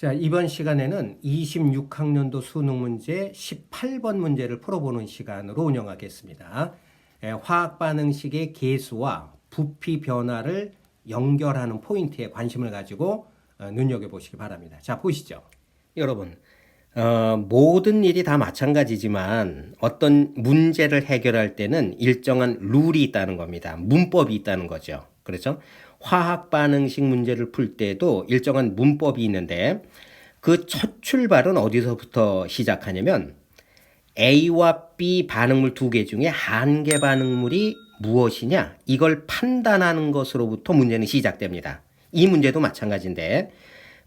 자, 이번 시간에는 26학년도 수능 문제 18번 문제를 풀어보는 시간으로 운영하겠습니다. 화학 반응식의 계수와 부피 변화를 연결하는 포인트에 관심을 가지고 눈여겨보시기 바랍니다. 자, 보시죠. 여러분, 모든 일이 다 마찬가지지만 어떤 문제를 해결할 때는 일정한 룰이 있다는 겁니다. 문법이 있다는 거죠. 그렇죠? 화학 반응식 문제를 풀 때도 일정한 문법이 있는데 그 첫 출발은 어디서부터 시작하냐면 A와 B 반응물 두 개 중에 한 개 반응물이 무엇이냐 이걸 판단하는 것으로부터 문제는 시작됩니다. 이 문제도 마찬가지인데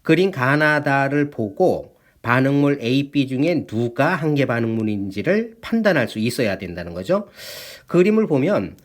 그린 가나다를 보고 반응물 A, B 중에 누가 한 개 반응물인지를 판단할 수 있어야 된다는 거죠. 그림을 보면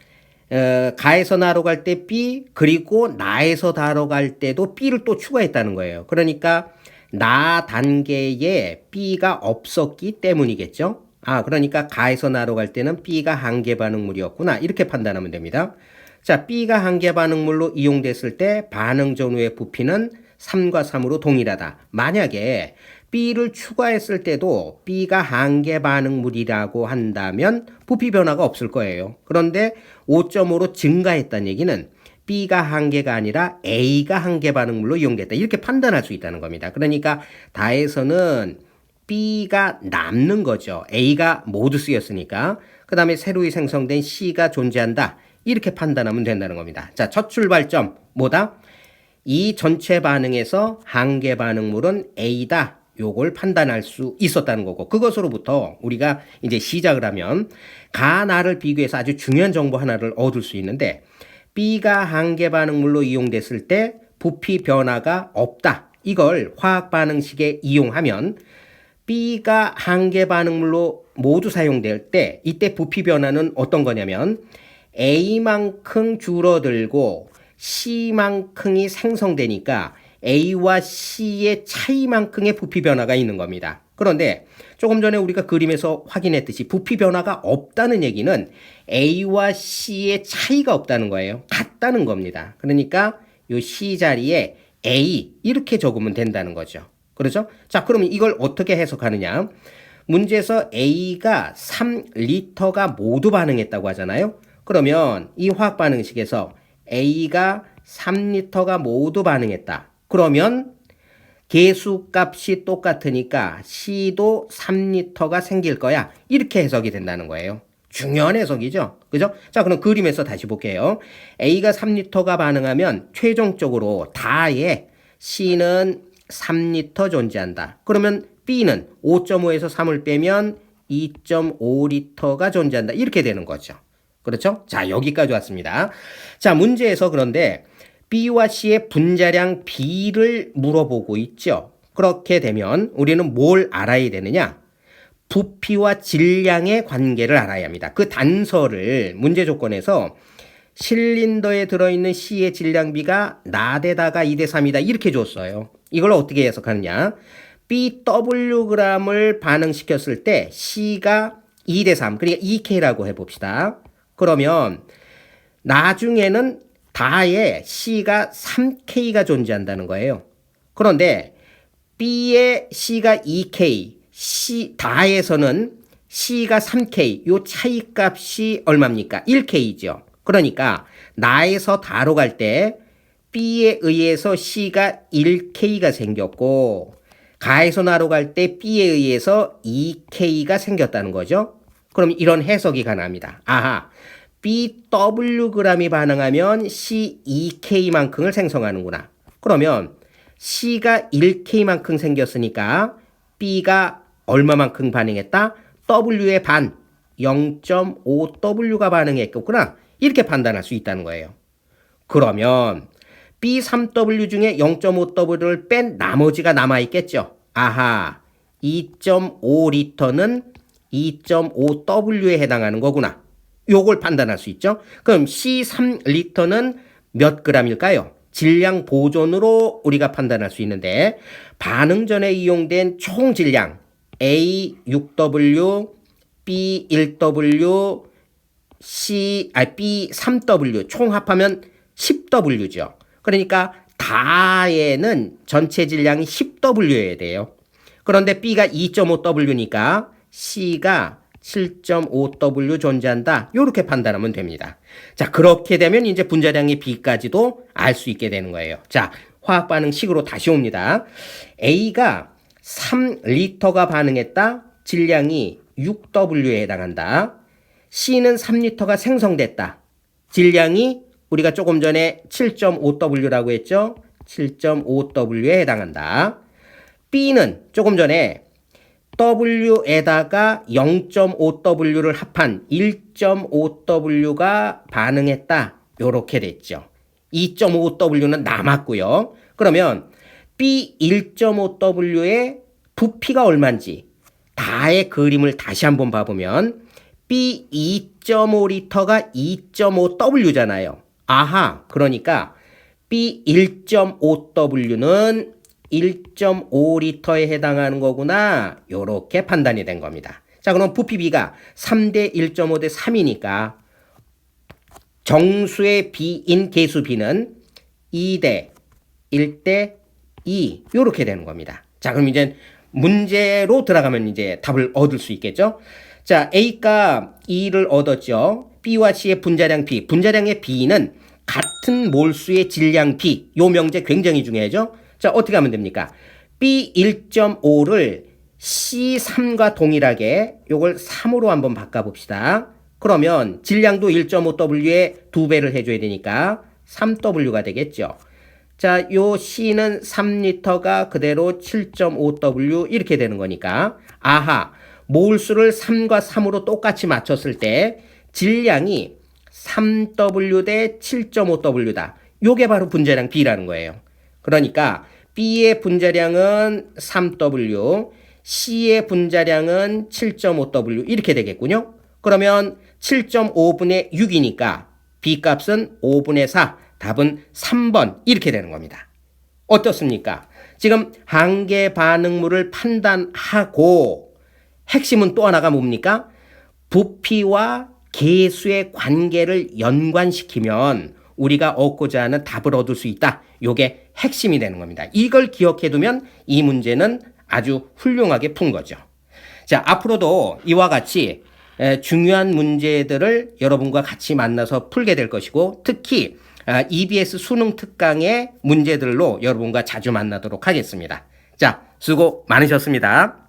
가에서 나로 갈 때 B 그리고 나에서 다로 갈 때도 B를 또 추가했다는 거예요. 그러니까 나 단계에 B가 없었기 때문이겠죠. 그러니까 가에서 나로 갈 때는 B가 한 개 반응물이었구나 이렇게 판단하면 됩니다. 자, B가 한 개 반응물로 이용됐을 때 반응 전후의 부피는 3과 3으로 동일하다. 만약에 B를 추가했을 때도 B가 한 개 반응물이라고 한다면 부피 변화가 없을 거예요. 그런데 5.5로 증가했다는 얘기는 B가 한 개가 아니라 A가 한 개 반응물로 이용됐다. 이렇게 판단할 수 있다는 겁니다. 그러니까 다에서는 B가 남는 거죠. A가 모두 쓰였으니까. 그 다음에 새로이 생성된 C가 존재한다. 이렇게 판단하면 된다는 겁니다. 자, 첫 출발점 뭐다? 이 전체 반응에서 한 개 반응물은 A다. 요걸 판단할 수 있었다는 거고 그것으로부터 우리가 이제 시작을 하면 가나를 비교해서 아주 중요한 정보 하나를 얻을 수 있는데 B가 한 개 반응물로 이용됐을 때 부피 변화가 없다. 이걸 화학 반응식에 이용하면 B가 한 개 반응물로 모두 사용될 때 이때 부피 변화는 어떤 거냐면 A만큼 줄어들고 C만큼이 생성되니까 A와 C의 차이만큼의 부피 변화가 있는 겁니다. 그런데 조금 전에 우리가 그림에서 확인했듯이 부피 변화가 없다는 얘기는 A와 C의 차이가 없다는 거예요. 같다는 겁니다. 그러니까 이 C 자리에 A 이렇게 적으면 된다는 거죠. 그렇죠? 자, 그러면 이걸 어떻게 해석하느냐? 문제에서 A가 3리터가 모두 반응했다고 하잖아요. 그러면 이 화학 반응식에서 A가 3리터가 모두 반응했다. 그러면 계수값이 똑같으니까 C도 3리터가 생길 거야. 이렇게 해석이 된다는 거예요. 중요한 해석이죠. 그죠? 자, 그럼 그림에서 다시 볼게요. A가 3리터가 반응하면 최종적으로 다에 C는 3리터 존재한다. 그러면 B는 5.5에서 3을 빼면 2.5리터가 존재한다. 이렇게 되는 거죠. 그렇죠? 자, 여기까지 왔습니다. 자, 문제에서 그런데 B와 C의 분자량 B를 물어보고 있죠. 그렇게 되면 우리는 뭘 알아야 되느냐? 부피와 질량의 관계를 알아야 합니다. 그 단서를 문제 조건에서 실린더에 들어있는 C의 질량비가 나대다가 2대3이다 이렇게 줬어요. 이걸 어떻게 해석하느냐? BWg을 반응시켰을 때 C가 2대3 그러니까 2K라고 해봅시다. 그러면 나중에는 다에 C가 3K가 존재한다는 거예요. 그런데 B의 C가 2K, 다에서는 C가 3K, 요 차이값이 얼마입니까? 1K죠. 그러니까 나에서 다로 갈 때 B에 의해서 C가 1K가 생겼고 가에서 나로 갈 때 B에 의해서 2K가 생겼다는 거죠. 그럼 이런 해석이 가능합니다. BWg이 반응하면 C2K만큼을 생성하는구나. 그러면 C가 1K만큼 생겼으니까 B가 얼마만큼 반응했다? W의 반, 0.5W가 반응했겠구나. 이렇게 판단할 수 있다는 거예요. 그러면 B3W 중에 0.5W를 뺀 나머지가 남아있겠죠. 2.5리터는 2.5W에 해당하는 거구나. 요걸 판단할 수 있죠. 그럼 C3리터는 몇 g일까요? 질량 보존으로 우리가 판단할 수 있는데 반응 전에 이용된 총 질량 A6W, B1W, B3W 총 합하면 10W죠. 그러니까 다에는 전체 질량이 10W여야 돼요. 그런데 B가 2.5W니까 C가 7.5W 존재한다. 이렇게 판단하면 됩니다. 자, 그렇게 되면 이제 분자량의 B까지도 알 수 있게 되는 거예요. 자, 화학 반응식으로 다시 옵니다. A가 3L가 반응했다. 질량이 6W에 해당한다. C는 3L가 생성됐다. 질량이 우리가 조금 전에 7.5W라고 했죠. 7.5W에 해당한다. B는 조금 전에 W에다가 0.5W를 합한 1.5W가 반응했다. 요렇게 됐죠. 2.5W는 남았고요. 그러면 B 1.5W의 부피가 얼마인지 다의 그림을 다시 한번 봐보면 B 2.5L가 2.5W잖아요. 아하, 그러니까 B 1.5W는 1.5L에 해당하는 거구나. 요렇게 판단이 된 겁니다. 자, 그럼 부피 B가 3대 1.5 대 3이니까 정수의 B인 계수 B는 2대 1대 2 요렇게 되는 겁니다. 자, 그럼 이제 문제로 들어가면 이제 답을 얻을 수 있겠죠? 자, A가 2를 얻었죠. B와 C의 분자량 B. 분자량의 B는 같은 몰수의 질량 B. 요 명제 굉장히 중요하죠? 자, 어떻게 하면 됩니까? B 1.5를 C3과 동일하게 요걸 3으로 한번 바꿔봅시다. 그러면 질량도 1.5W에 2배를 해줘야 되니까 3W가 되겠죠. 자, 요 C는 3L가 그대로 7.5W 이렇게 되는 거니까 아하, 몰수를 3과 3으로 똑같이 맞췄을 때 질량이 3W 대 7.5W다. 요게 바로 분자량 B라는 거예요. 그러니까 B의 분자량은 3W, C의 분자량은 7.5W 이렇게 되겠군요. 그러면 7.5분의 6이니까 B 값은 5분의 4, 답은 3번 이렇게 되는 겁니다. 어떻습니까? 지금 한계 반응물을 판단하고 핵심은 또 하나가 뭡니까? 부피와 계수의 관계를 연관시키면 우리가 얻고자 하는 답을 얻을 수 있다. 요게 핵심이 되는 겁니다. 이걸 기억해두면 이 문제는 아주 훌륭하게 푼 거죠. 자, 앞으로도 이와 같이 중요한 문제들을 여러분과 같이 만나서 풀게 될 것이고 특히 EBS 수능 특강의 문제들로 여러분과 자주 만나도록 하겠습니다. 자, 수고 많으셨습니다.